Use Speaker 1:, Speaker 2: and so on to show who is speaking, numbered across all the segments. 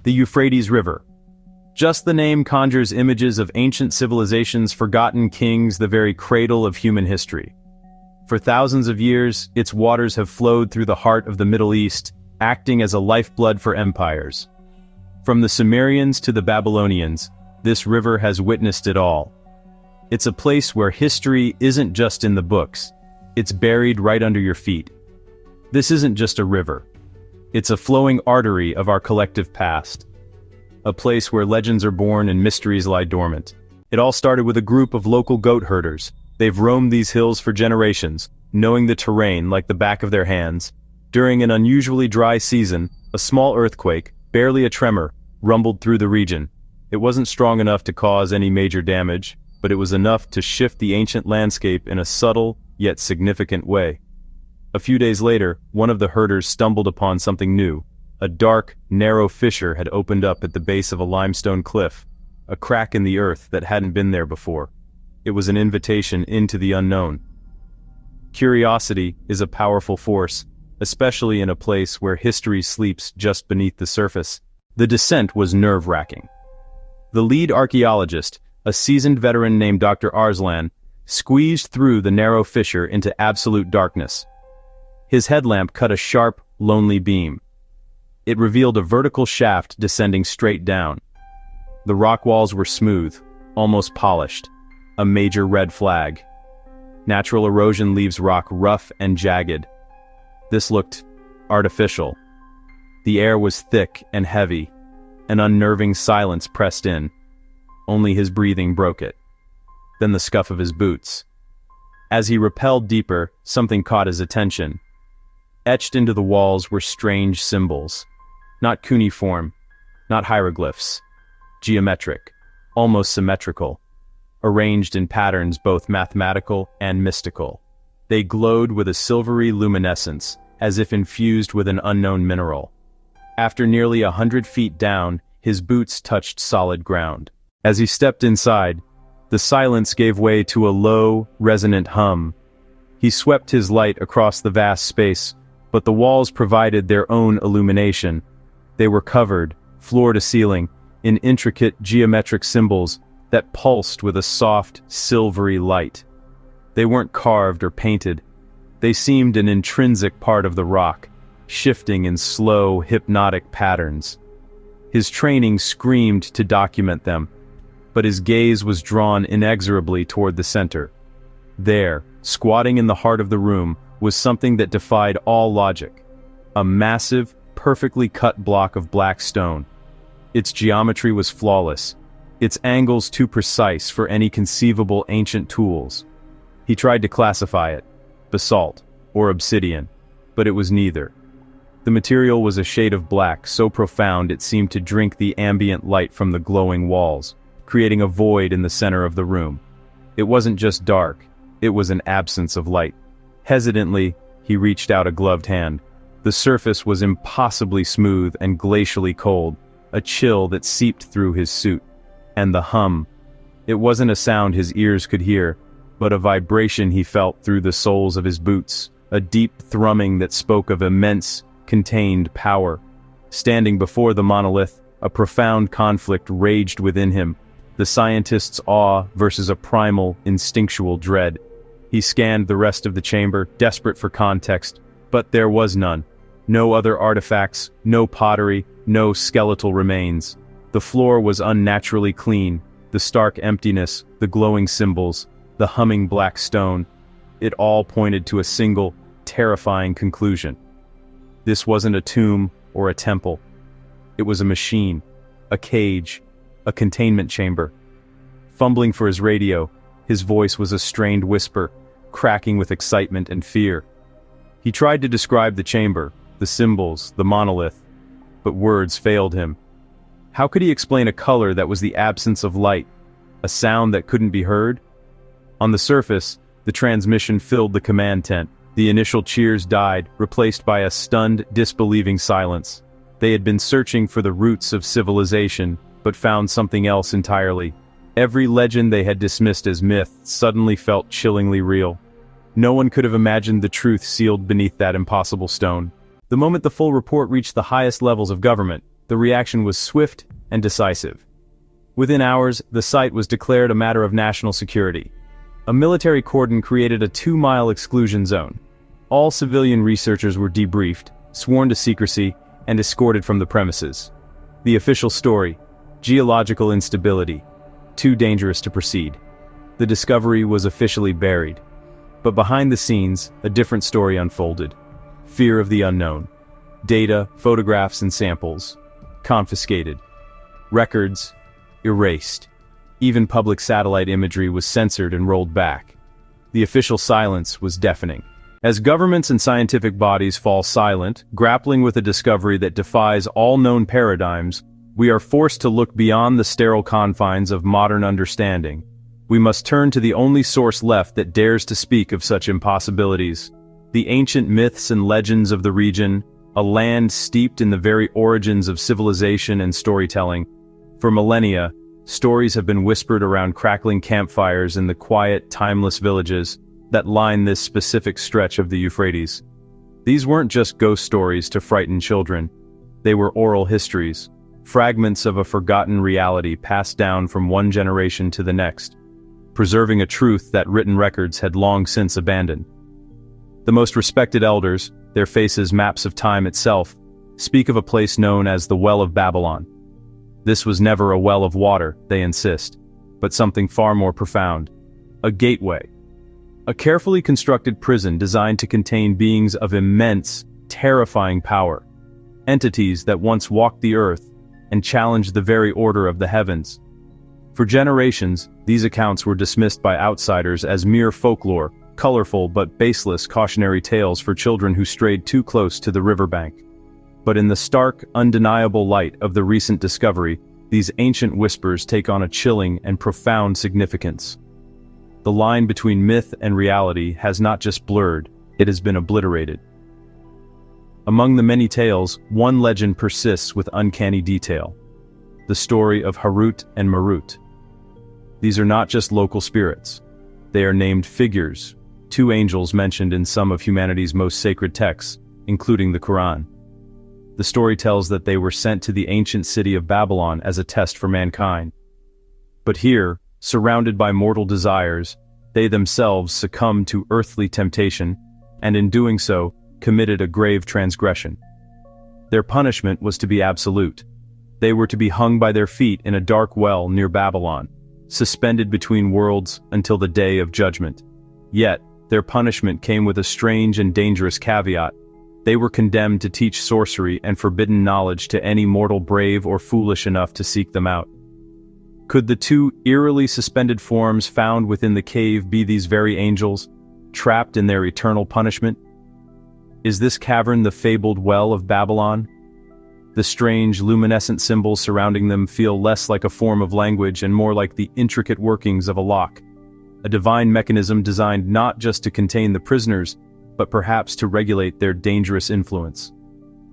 Speaker 1: The Euphrates River. Just the name conjures images of ancient civilizations, forgotten kings, the very cradle of human history. For thousands of years, its waters have flowed through the heart of the Middle East, acting as a lifeblood for empires. From the Sumerians to the Babylonians, this river has witnessed it all. It's a place where history isn't just in the books, it's buried right under your feet. This isn't just a river. It's a flowing artery of our collective past. A place where legends are born and mysteries lie dormant. It all started with a group of local goat herders. They've roamed these hills for generations, knowing the terrain like the back of their hands. During an unusually dry season, a small earthquake, barely a tremor, rumbled through the region. It wasn't strong enough to cause any major damage, but it was enough to shift the ancient landscape in a subtle, yet significant way. A few days later, one of the herders stumbled upon something new. A dark, narrow fissure had opened up at the base of a limestone cliff, a crack in the earth that hadn't been there before. It was an invitation into the unknown. Curiosity is a powerful force, especially in a place where history sleeps just beneath the surface. The descent was nerve-wracking. The lead archaeologist, a seasoned veteran named Dr. Arslan, squeezed through the narrow fissure into absolute darkness. His headlamp cut a sharp, lonely beam. It revealed a vertical shaft descending straight down. The rock walls were smooth, almost polished, a major red flag. Natural erosion leaves rock rough and jagged. This looked artificial. The air was thick and heavy. An unnerving silence pressed in. Only his breathing broke it. Then the scuff of his boots. As he rappelled deeper, something caught his attention. Etched into the walls were strange symbols. Not cuneiform, not hieroglyphs. Geometric, almost symmetrical. Arranged in patterns both mathematical and mystical. They glowed with a silvery luminescence, as if infused with an unknown mineral. After nearly 100 feet down, his boots touched solid ground. As he stepped inside, the silence gave way to a low, resonant hum. He swept his light across the vast space, but the walls provided their own illumination. They were covered, floor to ceiling, in intricate geometric symbols that pulsed with a soft, silvery light. They weren't carved or painted. They seemed an intrinsic part of the rock, shifting in slow, hypnotic patterns. His training screamed to document them, but his gaze was drawn inexorably toward the center. There, squatting in the heart of the room, was something that defied all logic. A massive, perfectly cut block of black stone. Its geometry was flawless, its angles too precise for any conceivable ancient tools. He tried to classify it, basalt or obsidian, but it was neither. The material was a shade of black so profound it seemed to drink the ambient light from the glowing walls, creating a void in the center of the room. It wasn't just dark, it was an absence of light. Hesitantly, he reached out a gloved hand. The surface was impossibly smooth and glacially cold, a chill that seeped through his suit. And the hum. It wasn't a sound his ears could hear, but a vibration he felt through the soles of his boots, a deep thrumming that spoke of immense, contained power. Standing before the monolith, a profound conflict raged within him, the scientist's awe versus a primal, instinctual dread. He scanned the rest of the chamber, desperate for context, but there was none. No other artifacts, no pottery, no skeletal remains. The floor was unnaturally clean, the stark emptiness, the glowing symbols, the humming black stone. It all pointed to a single, terrifying conclusion. This wasn't a tomb or a temple. It was a machine, a cage, a containment chamber. Fumbling for his radio, his voice was a strained whisper, cracking with excitement and fear. He tried to describe the chamber, the symbols, the monolith, but words failed him. How could he explain a color that was the absence of light, a sound that couldn't be heard? On the surface, the transmission filled the command tent. The initial cheers died, replaced by a stunned, disbelieving silence. They had been searching for the roots of civilization, but found something else entirely. Every legend they had dismissed as myth suddenly felt chillingly real. No one could have imagined the truth sealed beneath that impossible stone. The moment the full report reached the highest levels of government, The reaction was swift and decisive. Within hours, the site was declared a matter of national security. A military cordon created a 2-mile exclusion zone. All civilian researchers were debriefed, sworn to secrecy, and escorted from the premises. The official story: geological instability, too dangerous to proceed. The discovery was officially buried. But behind the scenes, a different story unfolded. Fear of the unknown. Data, photographs, and samples confiscated. Records erased. Even public satellite imagery was censored and rolled back. The official silence was deafening. As governments and scientific bodies fall silent, grappling with a discovery that defies all known paradigms, we are forced to look beyond the sterile confines of modern understanding. We must turn to the only source left that dares to speak of such impossibilities: the ancient myths and legends of the region, a land steeped in the very origins of civilization and storytelling. For millennia, stories have been whispered around crackling campfires in the quiet, timeless villages that line this specific stretch of the Euphrates. These weren't just ghost stories to frighten children. They were oral histories, fragments of a forgotten reality passed down from one generation to the next, preserving a truth that written records had long since abandoned. The most respected elders, their faces maps of time itself, speak of a place known as the Well of Babylon. This was never a well of water, they insist, but something far more profound: a gateway. A carefully constructed prison designed to contain beings of immense, terrifying power. Entities that once walked the earth and challenged the very order of the heavens. For generations, these accounts were dismissed by outsiders as mere folklore, colorful but baseless cautionary tales for children who strayed too close to the riverbank. But in the stark, undeniable light of the recent discovery, these ancient whispers take on a chilling and profound significance. The line between myth and reality has not just blurred, it has been obliterated. Among the many tales, one legend persists with uncanny detail: the story of Harut and Marut. These are not just local spirits. They are named figures, 2 angels mentioned in some of humanity's most sacred texts, including the Quran. The story tells that they were sent to the ancient city of Babylon as a test for mankind. But here, surrounded by mortal desires, they themselves succumbed to earthly temptation, and in doing so, committed a grave transgression. Their punishment was to be absolute. They were to be hung by their feet in a dark well near Babylon, suspended between worlds until the day of judgment. Yet, their punishment came with a strange and dangerous caveat. They were condemned to teach sorcery and forbidden knowledge to any mortal brave or foolish enough to seek them out. Could the 2 eerily suspended forms found within the cave be these very angels, trapped in their eternal punishment? Is this cavern the fabled Well of Babylon? The strange, luminescent symbols surrounding them feel less like a form of language and more like the intricate workings of a lock, a divine mechanism designed not just to contain the prisoners, but perhaps to regulate their dangerous influence.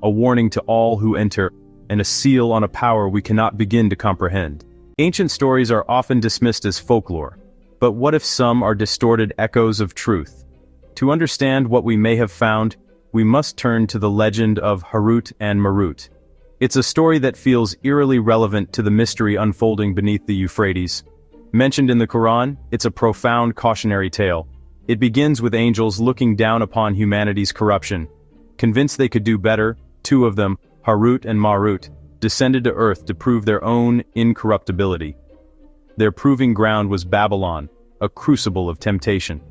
Speaker 1: A warning to all who enter, and a seal on a power we cannot begin to comprehend. Ancient stories are often dismissed as folklore, but what if some are distorted echoes of truth? To understand what we may have found, we must turn to the legend of Harut and Marut. It's a story that feels eerily relevant to the mystery unfolding beneath the Euphrates. Mentioned in the Quran, it's a profound cautionary tale. It begins with angels looking down upon humanity's corruption. Convinced they could do better, 2 of them, Harut and Marut, descended to earth to prove their own incorruptibility. Their proving ground was Babylon, a crucible of temptation.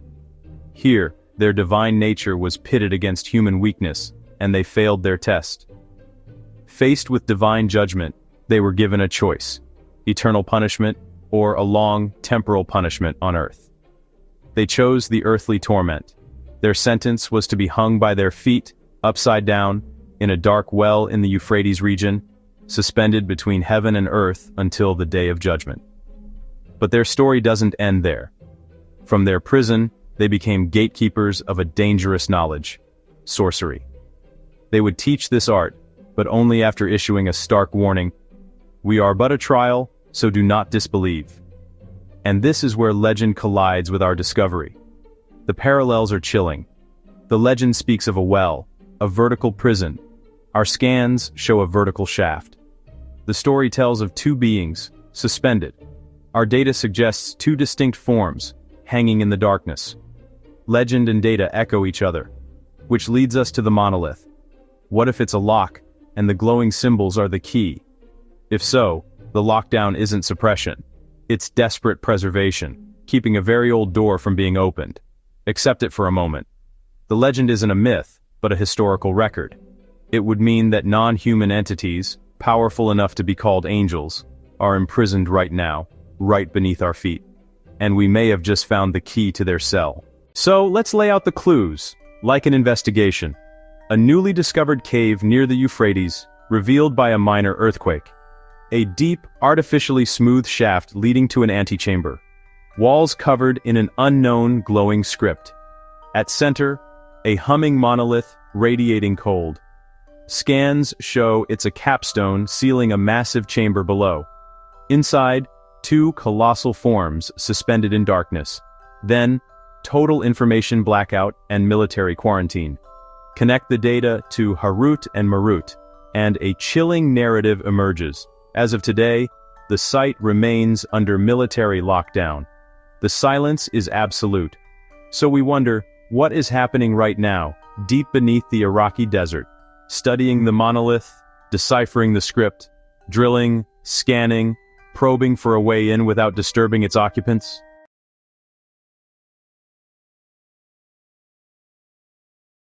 Speaker 1: Here, their divine nature was pitted against human weakness, and they failed their test. Faced with divine judgment, they were given a choice: eternal punishment or a long, temporal punishment on earth. They chose the earthly torment. Their sentence was to be hung by their feet, upside down, in a dark well in the Euphrates region, suspended between heaven and earth until the day of judgment. But their story doesn't end there. From their prison, they became gatekeepers of a dangerous knowledge: sorcery. They would teach this art, but only after issuing a stark warning: "We are but a trial, so do not disbelieve." And this is where legend collides with our discovery. The parallels are chilling. The legend speaks of a well, a vertical prison. Our scans show a vertical shaft. The story tells of two beings, suspended. Our data suggests two distinct forms, hanging in the darkness. Legend and data echo each other, which leads us to the monolith. What if it's a lock, and the glowing symbols are the key? If so, the lockdown isn't suppression. It's desperate preservation, keeping a very old door from being opened. Accept it for a moment. The legend isn't a myth, but a historical record. It would mean that non-human entities, powerful enough to be called angels, are imprisoned right now, right beneath our feet. And we may have just found the key to their cell. So let's lay out the clues, like an investigation. A newly discovered cave near the Euphrates, revealed by a minor earthquake. A deep, artificially smooth shaft leading to an antechamber. Walls covered in an unknown glowing script. At center, a humming monolith radiating cold. Scans show it's a capstone sealing a massive chamber below. Inside, two colossal forms suspended in darkness. Then, total information blackout and military quarantine. Connect the data to Harut and Marut, and a chilling narrative emerges. As of today, the site remains under military lockdown. The silence is absolute. So we wonder, what is happening right now, deep beneath the Iraqi desert? Studying the monolith, deciphering the script, drilling, scanning, probing for a way in without disturbing its occupants?